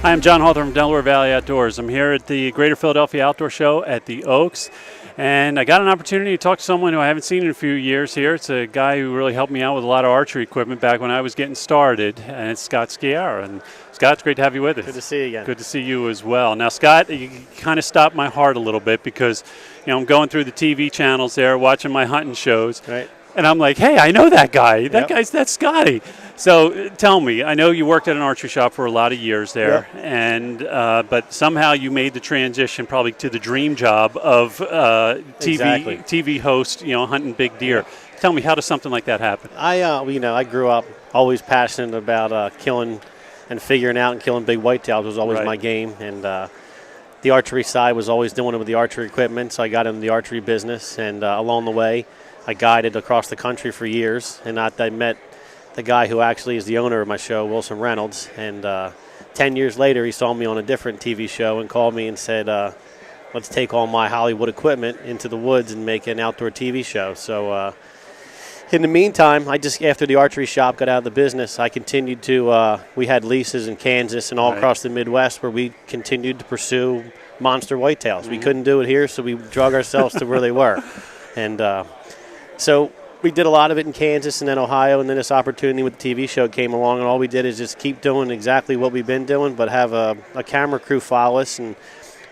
Hi, I'm John Hawthorne from Delaware Valley Outdoors. I'm here at the Greater Philadelphia Outdoor Show at the Oaks, and I got an opportunity to talk to someone who I haven't seen in a few years here. It's a guy who really helped me out with a lot of archery equipment back when I was getting started, and it's Scott Sciarra. And Scott, it's great to have you with us. Good to see you again. Good to see you as well. Now, Scott, you kind of stopped my heart a little bit because, I'm going through the TV channels there, watching my hunting shows. Right. And I'm like, hey, I know that guy. Yep. That's Scotty. So tell me, I know you worked at an archery shop for a lot of years there, Yep. and but somehow you made the transition probably to the dream job of Exactly. TV host, hunting big deer. Yep. Tell me, how does something like that happen? I grew up always passionate about killing and figuring out and killing big whitetails was always Right. my game, and the archery side was always doing it with the archery equipment. So I got into the archery business, and along the way, I guided across the country for years, and I met the guy who actually is the owner of my show, Wilson Reynolds, and 10 years later he saw me on a different TV show and called me and said, let's take all my Hollywood equipment into the woods and make an outdoor TV show. So in the meantime, after the archery shop got out of the business, I continued to, we had leases in Kansas and all Right. across the Midwest where we continued to pursue monster whitetails. Mm-hmm. We couldn't do it here, so we drug ourselves to where they were. And so we did a lot of it in Kansas and then Ohio, and then this opportunity with the TV show came along, and all we did is just keep doing exactly what we've been doing, but have a camera crew follow us, and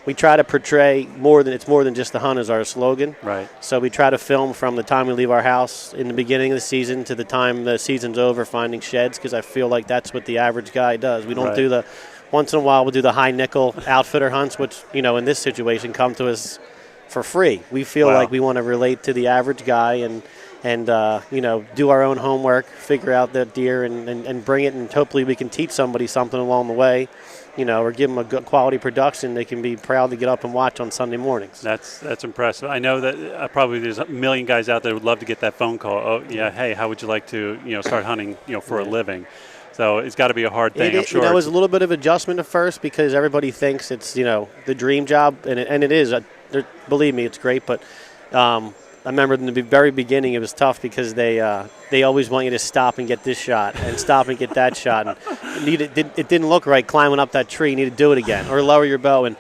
we try to portray more than just the hunt is our slogan. Right. So we try to film from the time we leave our house in the beginning of the season to the time the season's over, finding sheds, because I feel like that's what the average guy does. We don't Right. do once in a while we'll do the high nickel outfitter hunts, which, in this situation come to us for free. We feel Wow. like we want to relate to the average guy and do our own homework, figure out the deer and bring it, and hopefully we can teach somebody something along the way, or give them a good quality production they can be proud to get up and watch on Sunday mornings. That's impressive. I know that probably there's a million guys out there who would love to get that phone call. Oh, yeah, hey, how would you like to, start hunting, for a living? So it's got to be a hard thing, I'm sure. It was a little bit of adjustment at first because everybody thinks it's, the dream job, and it is. Believe me, it's great, but I remember in the very beginning it was tough because they always want you to stop and get this shot and stop and get that shot. And it didn't look right climbing up that tree. You need to do it again or lower your bow. And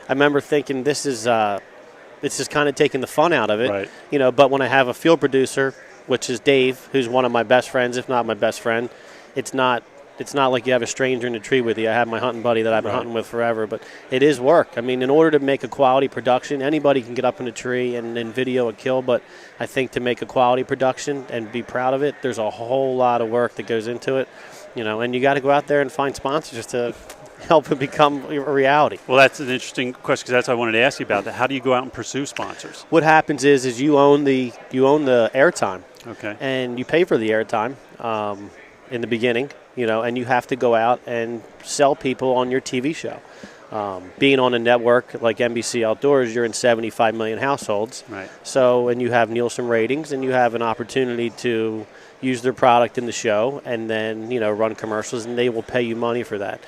I remember thinking this is kind of taking the fun out of it. Right. But when I have a field producer, which is Dave, who's one of my best friends, if not my best friend, it's not like you have a stranger in the tree with you. I have my hunting buddy that I've been Right. hunting with forever, but it is work. I mean, in order to make a quality production, anybody can get up in a tree and video a kill, but I think to make a quality production and be proud of it, there's a whole lot of work that goes into it, and you got to go out there and find sponsors to help it become a reality. Well, that's an interesting question because that's what I wanted to ask you about. That. How do you go out and pursue sponsors? What happens is you own the airtime. Okay. And you pay for the airtime in the beginning, and you have to go out and sell people on your TV show. Being on a network like NBC Outdoors, you're in 75 million households. Right. So, and you have Nielsen ratings, and you have an opportunity to use their product in the show and then, run commercials, and they will pay you money for that,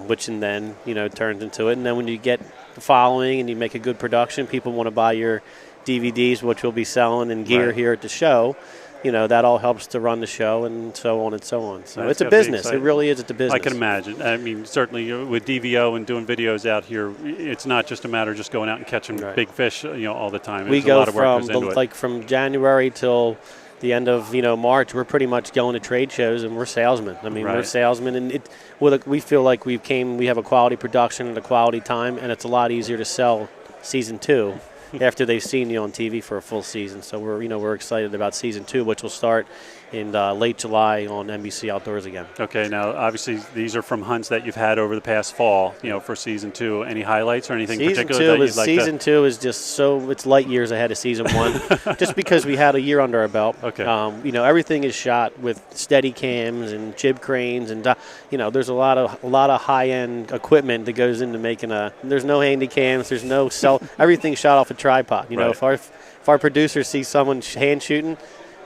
which and then, turns into it. And then when you get the following and you make a good production, people want to buy your DVDs, which we'll be selling, and gear Right. here at the show. That all helps to run the show and so on and so on. So That's it's a gotta be business. It exciting. really is. It's a business. I can imagine. I mean, certainly with DVO and doing videos out here, it's not just a matter of just going out and catching Right. big fish, all the time. We There's a go lot of work goes into it. from January till the end of March. We're pretty much going to trade shows and we're salesmen. I mean, we're Right. salesmen, and we feel like we have a quality production and a quality time, and it's a lot easier to sell season 2 after they've seen you on TV for a full season. So we're excited about season 2, which will start in late July on NBC Outdoors again. Okay, now obviously these are from hunts that you've had over the past fall, for season 2. Any highlights or anything particular that you'd like Season 2 is just it's light years ahead of season 1, just because we had a year under our belt. Okay. Everything is shot with steady cams and jib cranes, and there's a lot of high end equipment that goes into making There's no handy cams, there's no everything's shot off a tripod. Right. If our producer sees someone hand shooting,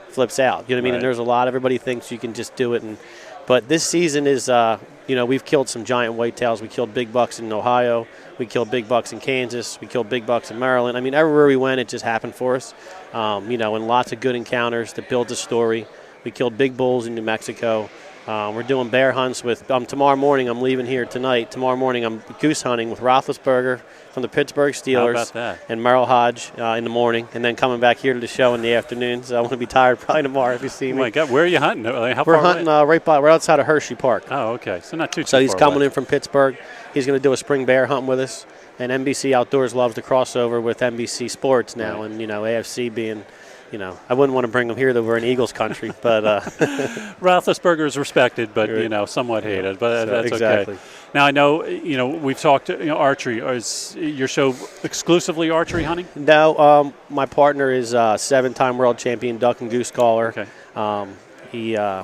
flips out. You know what I mean? Right. And there's a lot. Everybody thinks you can just do it, but this season is we've killed some giant whitetails. We killed big bucks in Ohio. We killed big bucks in Kansas. We killed big bucks in Maryland. I mean, everywhere we went, it just happened for us. And lots of good encounters that build a story. We killed big bulls in New Mexico. We're doing bear hunts with tomorrow morning. I'm leaving here tonight. Tomorrow morning I'm goose hunting with Roethlisberger from the Pittsburgh Steelers. How about that? And Merrill Hodge in the morning, and then coming back here to the show in the afternoon. So I want to be tired probably tomorrow if you see Oh me. my God, where are you hunting? How We're far hunting away? right outside of Hershey Park. Oh, okay, so not too So he's far coming away. in from Pittsburgh. He's going to do a spring bear hunt with us. And NBC Outdoors loves to crossover with NBC Sports now, Right. and AFC being. I wouldn't want to bring him here that we're in Eagles country, but Roethlisberger is respected, but Right. somewhat hated. But So, that's exactly. okay. Now I know we've talked archery. Is your show exclusively archery hunting? No, my partner is a 7-time world champion duck and goose caller. Okay.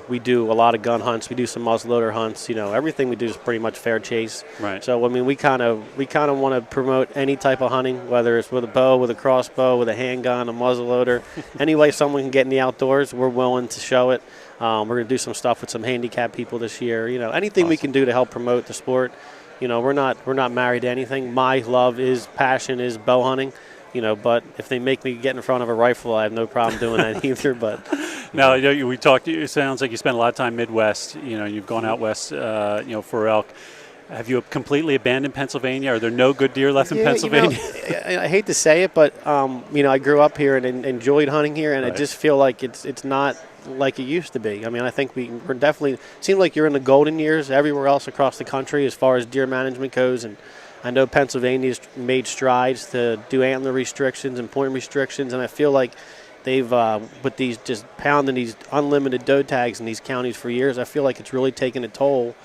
We do a lot of gun hunts. We do some muzzleloader hunts. Everything we do is pretty much fair chase. Right. So I mean, we kind of want to promote any type of hunting, whether it's with a bow, with a crossbow, with a handgun, a muzzleloader. Any way someone can get in the outdoors, we're willing to show it. We're going to do some stuff with some handicapped people this year. Anything we Awesome. can do to help promote the sport. We're not married to anything. My passion is bow hunting. But if they make me get in front of a rifle, I have no problem doing that either. But Now we talked. It sounds like you spent a lot of time Midwest. You've gone out west. For elk. Have you completely abandoned Pennsylvania? Are there no good deer left in Pennsylvania? I hate to say it, but I grew up here and enjoyed hunting here, and Right. I just feel like it's not like it used to be. I mean, I think we're definitely. It seems like you're in the golden years everywhere else across the country as far as deer management goes, and I know Pennsylvania's made strides to do antler restrictions and point restrictions, and I feel like they've with these just pounding these unlimited doe tags in these counties for years. I feel like it's really taken a toll.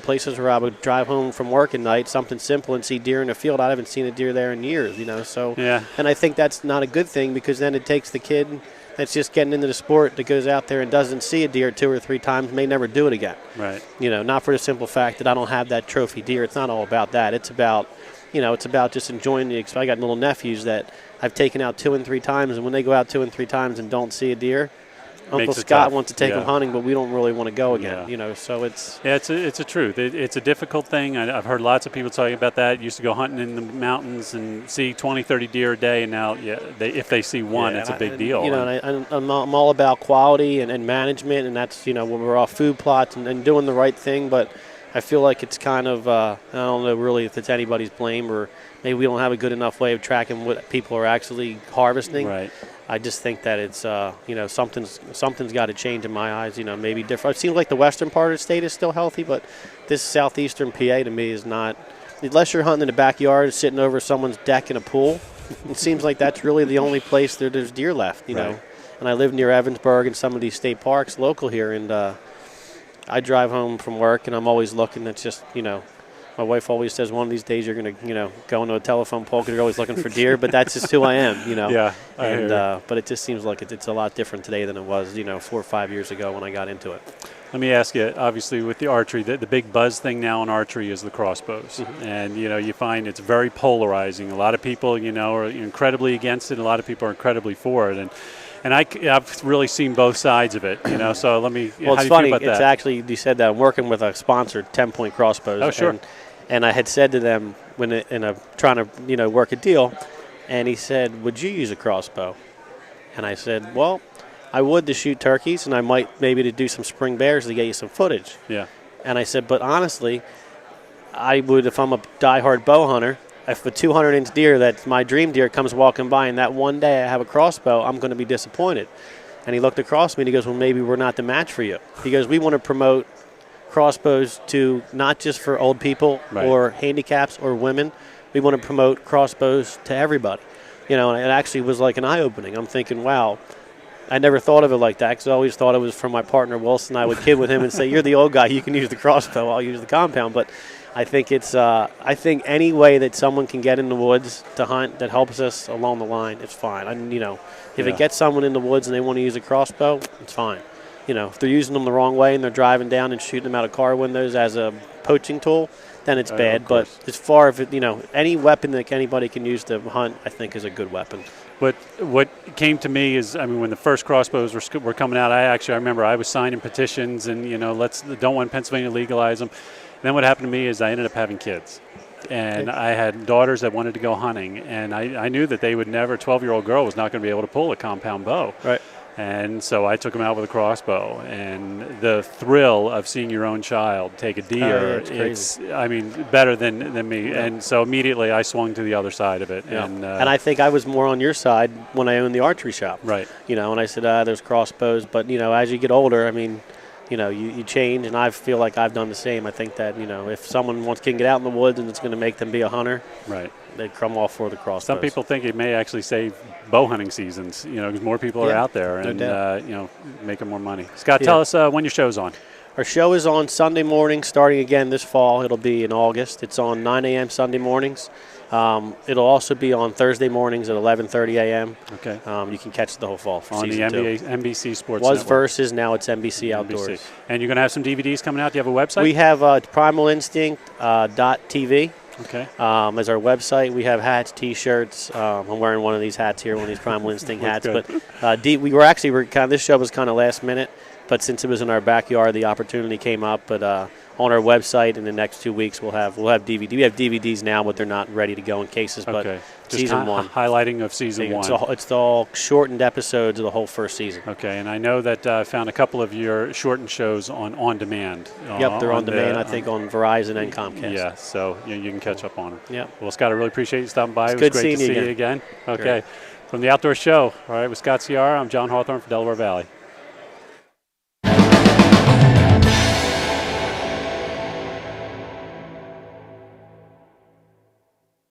Places where I would drive home from work at night, something simple, and see deer in the field. I haven't seen a deer there in years, So, Yeah. And I think that's not a good thing because then it takes the kid that's just getting into the sport that goes out there and doesn't see a deer 2 or 3 times, may never do it again. Right. Not for the simple fact that I don't have that trophy deer. It's not all about that. It's about, it's about just enjoying the. I got little nephews that I've taken out 2 and 3 times, and when they go out 2 and 3 times and don't see a deer, Uncle Makes it Scott tough. wants to take Yeah. them hunting, but we don't really want to go again. Yeah. So it's. Yeah, it's a truth. It's a difficult thing. I've heard lots of people talking about that. Used to go hunting in the mountains and see 20, 30 deer a day, and now, if they see one, Yeah, it's a big deal. And I'm all about quality and management, and that's, when we're off food plots and doing the right thing, but I feel like it's kind of, I don't know really if it's anybody's blame or maybe we don't have a good enough way of tracking what people are actually harvesting. Right. I just think that it's, something's got to change in my eyes, maybe different. It seems like the western part of the state is still healthy, but this southeastern PA to me is not, unless you're hunting in the backyard, sitting over someone's deck in a pool, it seems like that's really the only place there's deer left, know. And I live near Evansburg and some of these state parks local here, and I drive home from work, and I'm always looking. It's just, my wife always says one of these days you're going to, go into a telephone pole because you're always looking for deer, but that's just who I am, Yeah. I hear you. But it just seems like it's a lot different today than it was, 4 or 5 years ago when I got into it. Let me ask you, obviously, with the archery, the big buzz thing now in archery is the crossbows. Mm-hmm. And, you find it's very polarizing. A lot of people, are incredibly against it. A lot of people are incredibly for it. And I've really seen both sides of it, So let me. Well, how it's do you funny. feel about It's that? actually, you said that I'm working with a sponsor, 10-point crossbows. Oh, sure. And I had said to them when trying to work a deal, and he said, "Would you use a crossbow?" And I said, "Well, I would to shoot turkeys, and I might maybe to do some spring bears to get you some footage." Yeah. And I said, "But honestly, I would if I'm a diehard bow hunter. If a 200-inch deer that's my dream deer comes walking by, and that one day I have a crossbow, I'm going to be disappointed." And he looked across me and he goes, "Well, maybe we're not the match for you." He goes, "We want to promote crossbows to not just for old people Right. or handicaps or women. We want to promote crossbows to everybody." And it actually was like an eye-opening. I'm thinking, wow, I never thought of it like that because I always thought it was from my partner Wilson. I would kid with him and say, "You're the old guy. You can use the crossbow. I'll use the compound." But I think I think any way that someone can get in the woods to hunt that helps us along the line, it's fine. If it gets someone in the woods and they want to use a crossbow, it's fine. If they're using them the wrong way and they're driving down and shooting them out of car windows as a poaching tool, then it's bad. But as far as any weapon that anybody can use to hunt, I think is a good weapon. What came to me is, when the first crossbows were coming out, I remember I was signing petitions and don't want Pennsylvania to legalize them. And then what happened to me is I ended up having kids. And I had daughters that wanted to go hunting, and I knew that they would never. A 12-year-old girl was not going to be able to pull a compound bow. Right. And so I took him out with a crossbow, and the thrill of seeing your own child take a deer, it's I mean, better than me. Yeah. And so immediately I swung to the other side of it. Yeah. And I think I was more on your side when I owned the archery shop. Right. You know, and I said, there's crossbows. But, you know, as you get older, I mean, you know, you change, and I feel like I've done the same. I think that, you know, if someone can get out in the woods and it's going to make them be a hunter, right, they come off for the crossbows. Some people think it may actually save bow hunting seasons, you know, because more people are out there and, you know, making more money. Scott, tell us when your show's on. Our show is on Sunday morning, starting again this fall. It'll be in August. It's on 9 a.m. Sunday mornings. It'll also be on Thursday mornings at 11:30 a.m. Okay. You can catch the whole fall for on the NBC Sports Was Network. Versus, now it's NBC Outdoors. NBC. And you're going to have some DVDs coming out. Do you have a website? We have Primal Instinct .tv. Okay. As our website, we have hats, T-shirts. I'm wearing one of these hats here, one of these Primal Instinct hats. Good. But this show was kind of last minute, but since it was in our backyard, the opportunity came up. But on our website in the next 2 weeks, we'll have DVD. We have DVDs now, but they're not ready to go in cases. But just season one, highlighting of season one. It's all shortened episodes of the whole first season. Okay, and I know that I found a couple of your shortened shows on demand. Yep, they're on demand. I think on Verizon and Comcast. Yeah, so you can catch up on them. Yep. Well, Scott, I really appreciate you stopping by. It was good great to see you you again. Okay. Great. From the Outdoor Show, all right, with Scott Ciara, I'm John Hawthorne for Delaware Valley.